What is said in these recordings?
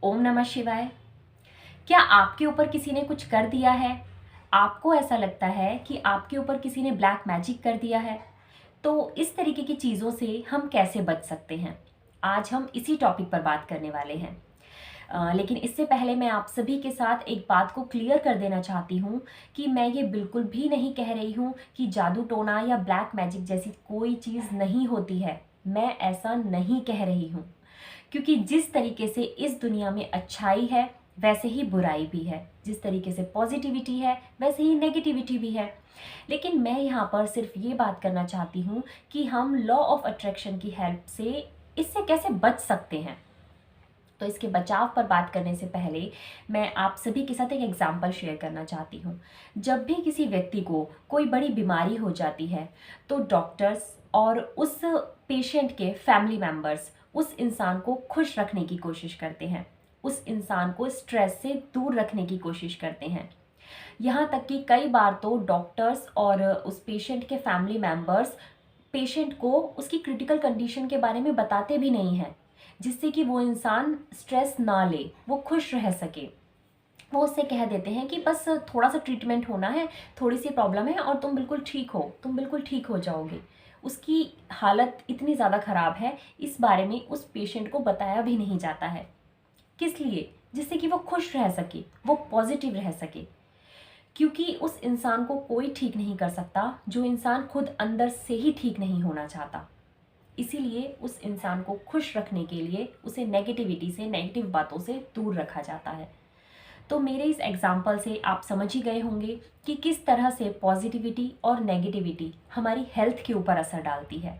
ओम नमः शिवाय। क्या आपके ऊपर किसी ने कुछ कर दिया है? आपको ऐसा लगता है कि आपके ऊपर किसी ने ब्लैक मैजिक कर दिया है? तो इस तरीके की चीज़ों से हम कैसे बच सकते हैं? आज हम इसी टॉपिक पर बात करने वाले हैं। लेकिन इससे पहले मैं आप सभी के साथ एक बात को क्लियर कर देना चाहती हूँ कि मैं ये बिल्कुल भी नहीं कह रही हूँ कि जादू टोना या ब्लैक मैजिक जैसी कोई चीज़ नहीं होती है। मैं ऐसा नहीं कह रही हूँ, क्योंकि जिस तरीके से इस दुनिया में अच्छाई है वैसे ही बुराई भी है, जिस तरीके से पॉजिटिविटी है वैसे ही नेगेटिविटी भी है। लेकिन मैं यहाँ पर सिर्फ ये बात करना चाहती हूँ कि हम लॉ ऑफ अट्रैक्शन की हेल्प से इससे कैसे बच सकते हैं। तो इसके बचाव पर बात करने से पहले मैं आप सभी के साथ एक एग्जाम्पल शेयर करना चाहती हूँ। जब भी किसी व्यक्ति को कोई बड़ी बीमारी हो जाती है तो डॉक्टर्स और उस पेशेंट के फैमिली मेम्बर्स उस इंसान को खुश रखने की कोशिश करते हैं, उस इंसान को स्ट्रेस से दूर रखने की कोशिश करते हैं। यहाँ तक कि कई बार तो डॉक्टर्स और उस पेशेंट के फैमिली मेम्बर्स पेशेंट को उसकी क्रिटिकल कंडीशन के बारे में बताते भी नहीं हैं, जिससे कि वो इंसान स्ट्रेस ना ले, वो खुश रह सके। वो उससे कह देते हैं कि बस थोड़ा सा ट्रीटमेंट होना है, थोड़ी सी प्रॉब्लम है और तुम बिल्कुल ठीक हो, तुम बिल्कुल ठीक हो जाओगे। उसकी हालत इतनी ज़्यादा ख़राब है, इस बारे में उस पेशेंट को बताया भी नहीं जाता है। किस लिए? जिससे कि वो खुश रह सके, वो पॉजिटिव रह सके। क्योंकि उस इंसान को कोई ठीक नहीं कर सकता जो इंसान खुद अंदर से ही ठीक नहीं होना चाहता। इसीलिए उस इंसान को खुश रखने के लिए उसे नेगेटिविटी से, नेगेटिव बातों से दूर रखा जाता है। तो मेरे इस एग्जाम्पल से आप समझ ही गए होंगे कि किस तरह से पॉजिटिविटी और नेगेटिविटी हमारी हेल्थ के ऊपर असर डालती है।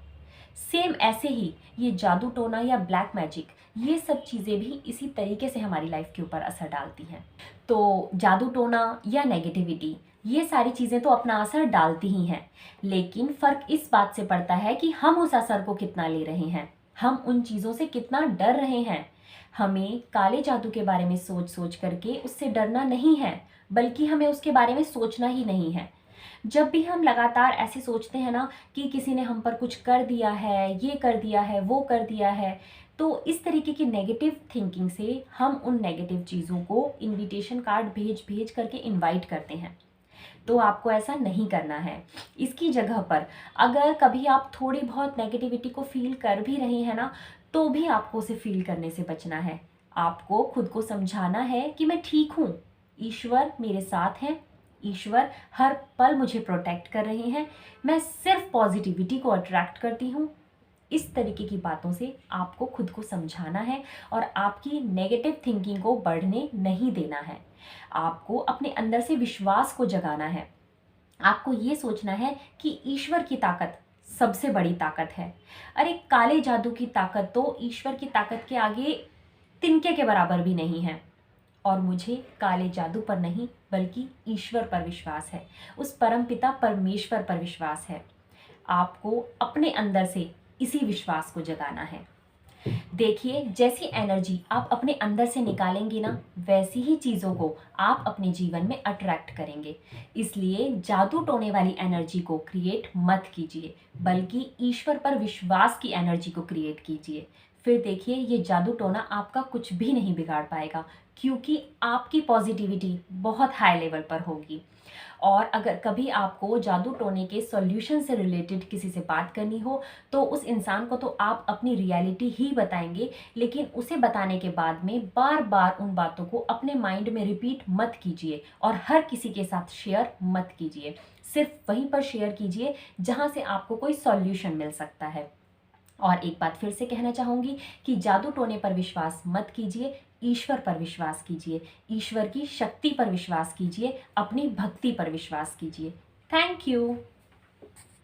सेम ऐसे ही ये जादू टोना या ब्लैक मैजिक, ये सब चीज़ें भी इसी तरीके से हमारी लाइफ के ऊपर असर डालती हैं। तो जादू टोना या नेगेटिविटी, ये सारी चीज़ें तो अपना असर डालती ही हैं, लेकिन फ़र्क इस बात से पड़ता है कि हम उस असर को कितना ले रहे हैं, हम उन चीज़ों से कितना डर रहे हैं। हमें काले जादू के बारे में सोच सोच करके उससे डरना नहीं है, बल्कि हमें उसके बारे में सोचना ही नहीं है। जब भी हम लगातार ऐसे सोचते हैं ना कि किसी ने हम पर कुछ कर दिया है, ये कर दिया है, वो कर दिया है, तो इस तरीके की नेगेटिव थिंकिंग से हम उन नेगेटिव चीज़ों को इनविटेशन कार्ड भेज भेज करके इनवाइट करते हैं। तो आपको ऐसा नहीं करना है। इसकी जगह पर अगर कभी आप थोड़ी बहुत नेगेटिविटी को फील कर भी रहे हैं ना, तो भी आपको उसे फील करने से बचना है। आपको खुद को समझाना है कि मैं ठीक हूँ, ईश्वर मेरे साथ हैं, ईश्वर हर पल मुझे प्रोटेक्ट कर रहे हैं, मैं सिर्फ पॉजिटिविटी को अट्रैक्ट करती हूँ। इस तरीके की बातों से आपको खुद को समझाना है और आपकी नेगेटिव थिंकिंग को बढ़ने नहीं देना है। आपको अपने अंदर से विश्वास को जगाना है। आपको ये सोचना है कि ईश्वर की ताकत सबसे बड़ी ताकत है। अरे काले जादू की ताकत तो ईश्वर की ताकत के आगे तिनके के बराबर भी नहीं है। और मुझे काले जादू पर नहीं बल्कि ईश्वर पर विश्वास है, उस परमपिता परमेश्वर पर विश्वास है। आपको अपने अंदर से इसी विश्वास को जगाना है। देखिए, जैसी एनर्जी आप अपने अंदर से निकालेंगे ना, वैसी ही चीज़ों को आप अपने जीवन में अट्रैक्ट करेंगे। इसलिए जादू टोने वाली एनर्जी को क्रिएट मत कीजिए, बल्कि ईश्वर पर विश्वास की एनर्जी को क्रिएट कीजिए। फिर देखिए, ये जादू टोना आपका कुछ भी नहीं बिगाड़ पाएगा, क्योंकि आपकी पॉजिटिविटी बहुत हाई लेवल पर होगी। और अगर कभी आपको जादू टोने के सॉल्यूशन से रिलेटेड किसी से बात करनी हो, तो उस इंसान को तो आप अपनी रियलिटी ही बताएंगे, लेकिन उसे बताने के बाद में बार बार उन बातों को अपने माइंड में रिपीट मत कीजिए और हर किसी के साथ शेयर मत कीजिए। सिर्फ वहीं पर शेयर कीजिए जहाँ से आपको कोई सॉल्यूशन मिल सकता है। और एक बात फिर से कहना चाहूँगी कि जादू टोने पर विश्वास मत कीजिए, ईश्वर पर विश्वास कीजिए, ईश्वर की शक्ति पर विश्वास कीजिए, अपनी भक्ति पर विश्वास कीजिए। Thank you.